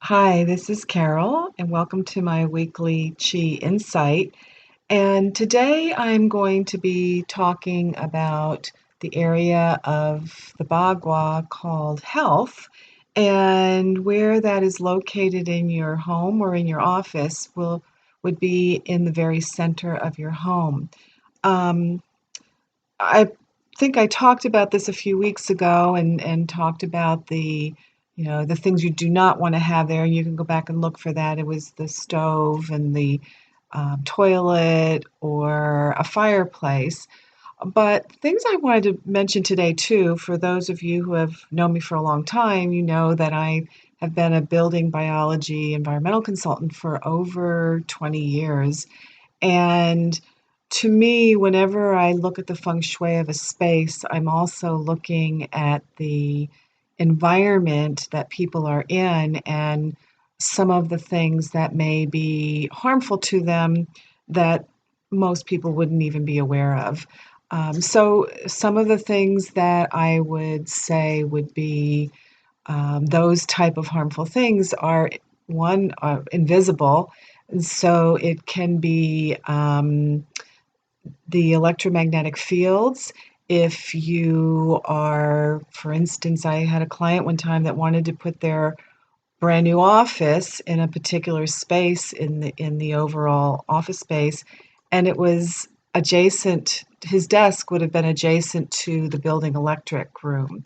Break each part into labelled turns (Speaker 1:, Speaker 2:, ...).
Speaker 1: Hi, this is Carol, and welcome to my weekly Chi Insight. And today I'm going to be talking about the area of the Bagua called health, and where that is located in your home or in your office would be in the very center of your home. Um, I think I talked about this a few weeks ago and talked about the things you do not want to have there. You can go back and look for that. It was the stove and the toilet or a fireplace. But things I wanted to mention today too, for those of you who have known me for a long time, you know that I have been a building biology environmental consultant for over 20 years. And to me, whenever I look at the feng shui of a space, I'm also looking at the environment that people are in and some of the things that may be harmful to them that most people wouldn't even be aware of. So some of the things that I would say would be those type of harmful things are one, invisible, and so it can be the electromagnetic fields. If you are, for instance, I had a client one time that wanted to put their brand new office in a particular space in the overall office space, and it was adjacent. His desk would have been adjacent to the building electric room,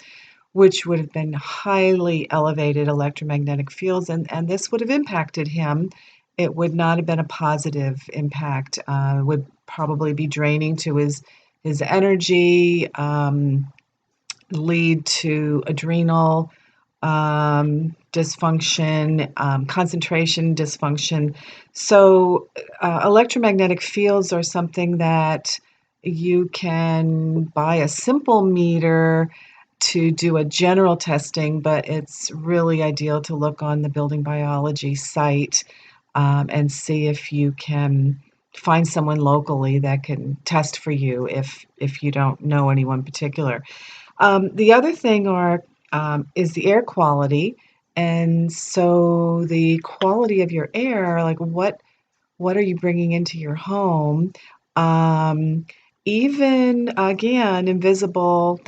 Speaker 1: which would have been highly elevated electromagnetic fields, and this would have impacted him. It would not have been a positive impact. Would probably be draining to his energy, lead to adrenal dysfunction, concentration dysfunction. So, electromagnetic fields are something that you can buy a simple meter to do a general testing, but it's really ideal to look on the building biology site and see if you can find someone locally that can test for you if you don't know anyone particular. The other thing is the air quality, and so the quality of your air, like what are you bringing into your home? Um, Even again, invisible.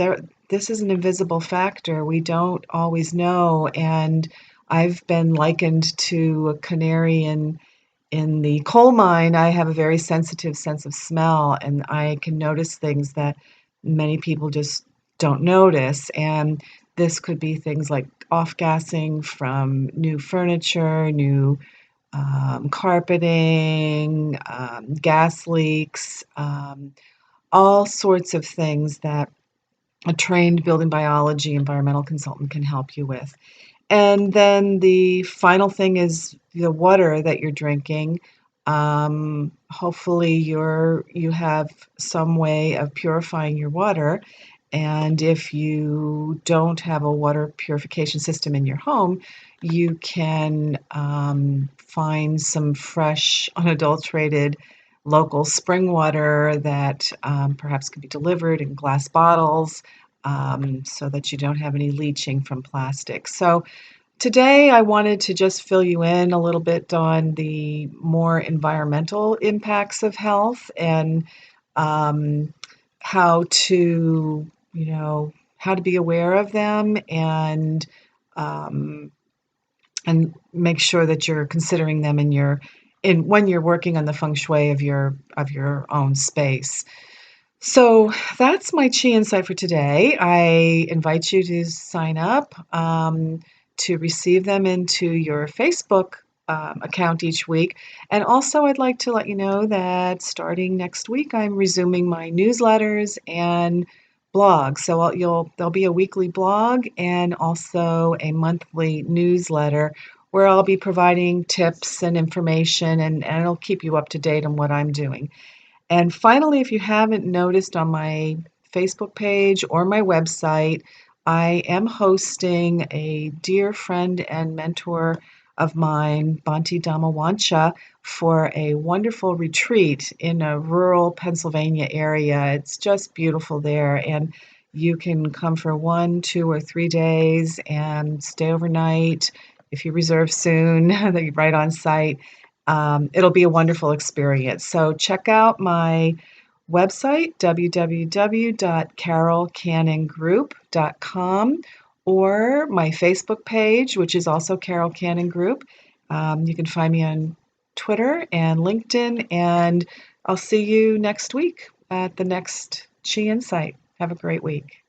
Speaker 1: This is an invisible factor. We don't always know, and I've been likened to a canary in the coal mine. I have a very sensitive sense of smell, and I can notice things that many people just don't notice. And this could be things like off-gassing from new furniture, new carpeting, gas leaks, all sorts of things that a trained building biology environmental consultant can help you with. And then the final thing is the water that you're drinking. Hopefully you have some way of purifying your water. And if you don't have a water purification system in your home, you can find some fresh, unadulterated local spring water that perhaps could be delivered in glass bottles so that you don't have any leaching from plastic. So today I wanted to just fill you in a little bit on the more environmental impacts of health and um, how to, how to be aware of them um, and make sure that you're considering them in when you're working on the feng shui of your own space. So that's my Chi Insight for today. I invite you to sign up to receive them into your Facebook account each week. And also, I'd like to let you know that starting next week, I'm resuming my newsletters and blog. So there'll be a weekly blog and also a monthly newsletter where I'll be providing tips and information, and it'll keep you up to date on what I'm doing. And finally, if you haven't noticed on my Facebook page or my website, I am hosting a dear friend and mentor of mine, Banti Damawancha, for a wonderful retreat in a rural Pennsylvania area. It's just beautiful there, and you can come for 1, 2, or 3 days and stay overnight. if you reserve soon, right on site, it'll be a wonderful experience. So check out my website, www.carolcannongroup.com, or my Facebook page, which is also Carol Cannon Group. You can find me on Twitter and LinkedIn, and I'll see you next week at the next Chi Insight. Have a great week.